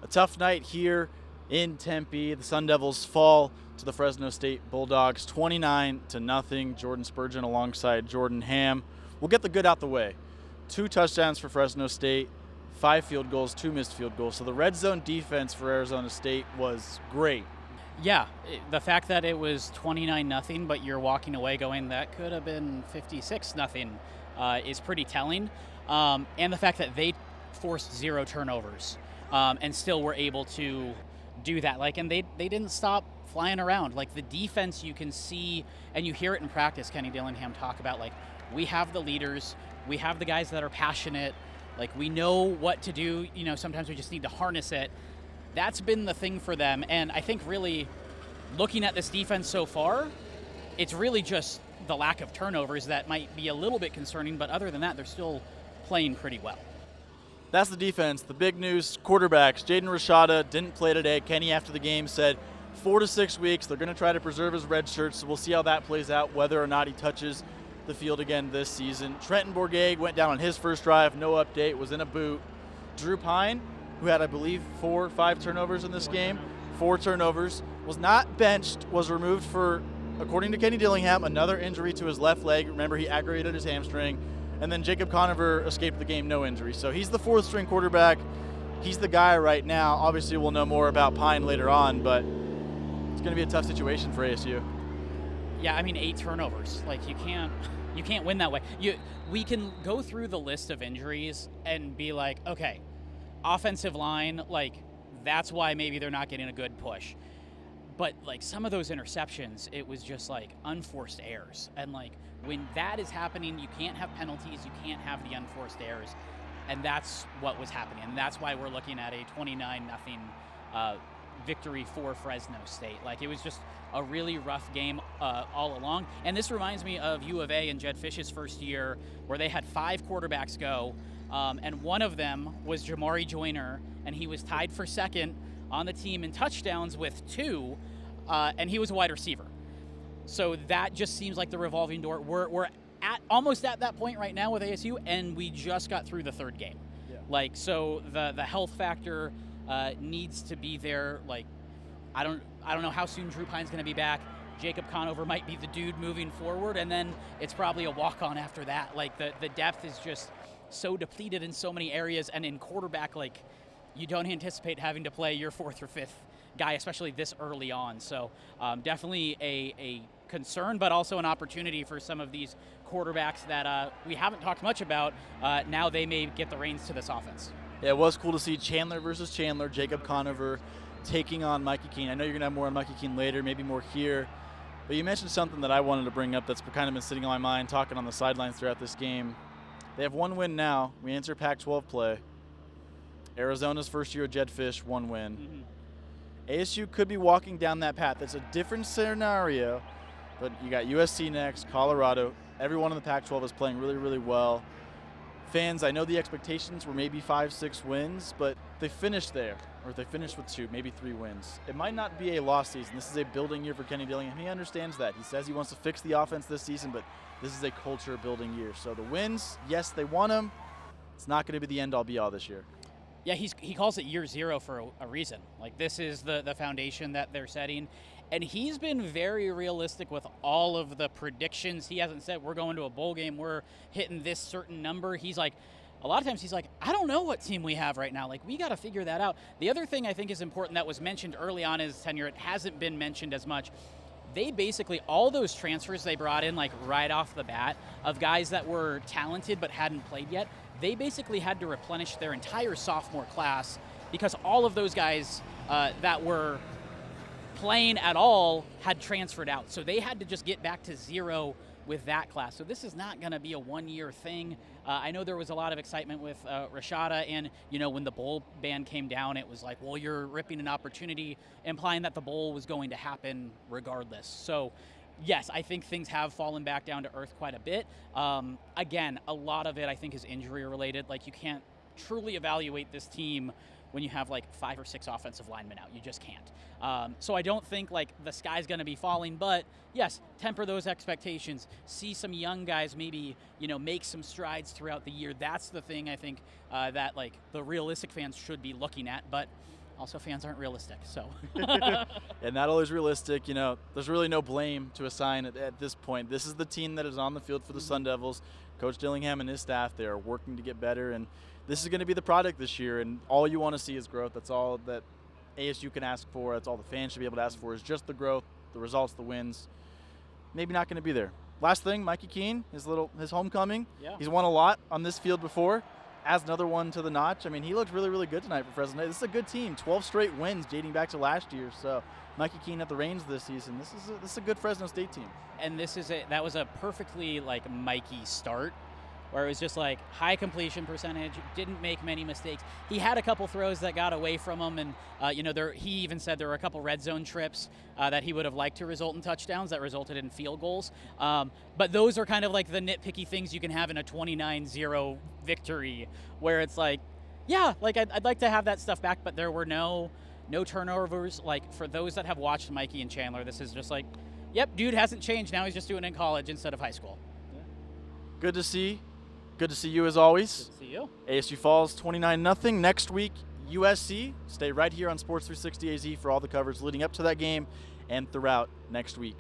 A tough night here in Tempe. The Sun Devils fall to the Fresno State Bulldogs 29-0. Jordan Spurgeon alongside Jordan Ham. We'll get the good out the way. 2 touchdowns for Fresno State, 5 field goals, 2 missed field goals. So the red zone defense for Arizona State was great. Yeah, the fact that it was 29-0, but you're walking away going, that could have been 56-0, is pretty telling. And the fact that they forced 0 turnovers and still were able to do that. And they didn't stop flying around. The defense, you can see, and you hear it in practice, Kenny Dillingham talk about, we have the leaders, we have the guys that are passionate, we know what to do, sometimes we just need to harness it. That's been the thing for them, and I think really looking at this defense so far, it's really just the lack of turnovers that might be a little bit concerning, but other than that, they're still playing pretty well. That's the defense. The big news, quarterbacks. Jaden Rashada didn't play today. Kenny, after the game, said 4 to 6 weeks. They're going to try to preserve his red shirt, so we'll see how that plays out, whether or not he touches the field again this season. Trenton Bourguet went down on his first drive, no update, was in a boot. Drew Pine, who had, I believe, 4 or 5 turnovers in this game, 4 turnovers, was not benched, was removed for, according to Kenny Dillingham, another injury to his left leg. Remember, he aggravated his hamstring. And then Jacob Conover escaped the game, no injury. So he's the 4th string quarterback. He's the guy right now. Obviously, we'll know more about Pine later on, but it's going to be a tough situation for ASU. Yeah, 8 turnovers. You can't win that way. We can go through the list of injuries and be like, okay, offensive line, that's why maybe they're not getting a good push. But some of those interceptions, it was just unforced errors. And when that is happening, you can't have penalties, you can't have the unforced errors. And that's what was happening. And that's why we're looking at a 29-0 victory for Fresno State. It was just a really rough game all along. And this reminds me of U of A and Jed Fish's first year, where they had 5 quarterbacks go. And one of them was Jamari Joyner, and he was tied for second on the team in touchdowns with 2, and he was a wide receiver. So that just seems like the revolving door. We're almost at that point right now with ASU, and we just got through the 3rd game. Yeah. So the health factor needs to be there. I don't know how soon Drew Pine's going to be back. Jacob Conover might be the dude moving forward, and then it's probably a walk-on after that. The depth is just so depleted in so many areas, and in quarterback, you don't anticipate having to play your 4th or 5th guy, especially this early on. So definitely a concern, but also an opportunity for some of these quarterbacks that we haven't talked much about. Now they may get the reins to this offense. Yeah, it was cool to see Chandler versus Chandler, Jacob Conover taking on Mikey Keene. I know you're going to have more on Mikey Keene later, maybe more here. But you mentioned something that I wanted to bring up that's kind of been sitting on my mind, talking on the sidelines throughout this game. They have 1 win now. We enter Pac-12 play. Arizona's first year of Jed Fish, 1 win. Mm-hmm. ASU could be walking down that path. That's a different scenario, but you got USC next, Colorado. Everyone in the Pac-12 is playing really, really well. Fans, I know the expectations were maybe 5-6 wins, but they finished there, or they finished with 2, maybe 3 wins. It might not be a lost season. This is a building year for Kenny Dillingham. He understands that. He says he wants to fix the offense this season, but this is a culture-building year. So the wins, yes, they won them. It's not going to be the end-all, be-all this year. Yeah, he calls it year 0 for a reason. This is the foundation that they're setting. And he's been very realistic with all of the predictions. He hasn't said, we're going to a bowl game, we're hitting this certain number. He's a lot of times he's I don't know what team we have right now. We got to figure that out. The other thing I think is important that was mentioned early on in his tenure, it hasn't been mentioned as much. They basically, all those transfers they brought in right off the bat of guys that were talented but hadn't played yet, they basically had to replenish their entire sophomore class because all of those guys that were playing at all had transferred out. So they had to just get back to 0 with that class. So this is not going to be a 1-year thing. I know there was a lot of excitement with Rashada, and when the bowl ban came down, it was well, you're ripping an opportunity, implying that the bowl was going to happen regardless. So yes, I think things have fallen back down to earth quite a bit. Again, a lot of it I think is injury related. You can't truly evaluate this team when you have 5 or 6 offensive linemen out. You just can't. So I don't think the sky's going to be falling, but yes, temper those expectations. See some young guys maybe, make some strides throughout the year. That's the thing I think that the realistic fans should be looking at. But Also, fans aren't realistic, so. And not always realistic. There's really no blame to assign at this point. This is the team that is on the field for the Sun Devils. Coach Dillingham and his staff, they are working to get better, and this is going to be the product this year, and all you want to see is growth. That's all that ASU can ask for. That's all the fans should be able to ask for, is just the growth, the results, the wins. Maybe not going to be there. Last thing, Mikey Keene, his homecoming. Yeah. He's won a lot on this field before. Adds another one to the notch. I mean, he looked really, really good tonight for Fresno. This is a good team. 12 straight wins dating back to last year. So Mikey Keene at the reins this season. This is a good Fresno State team. And that was a perfectly Mikey start, where it was just high completion percentage, didn't make many mistakes. He had a couple throws that got away from him, and he even said there were a couple red zone trips that he would have liked to result in touchdowns that resulted in field goals. But those are kind of the nitpicky things you can have in a 29-0 victory, where it's I'd like to have that stuff back, but there were no turnovers. For those that have watched Mikey and Chandler, this is just yep, dude hasn't changed. Now he's just doing it in college instead of high school. Yeah. Good to see. Good to see you as always. Good to see you. ASU falls 29-0. Next week, USC. Stay right here on Sports 360 AZ for all the coverage leading up to that game and throughout next week.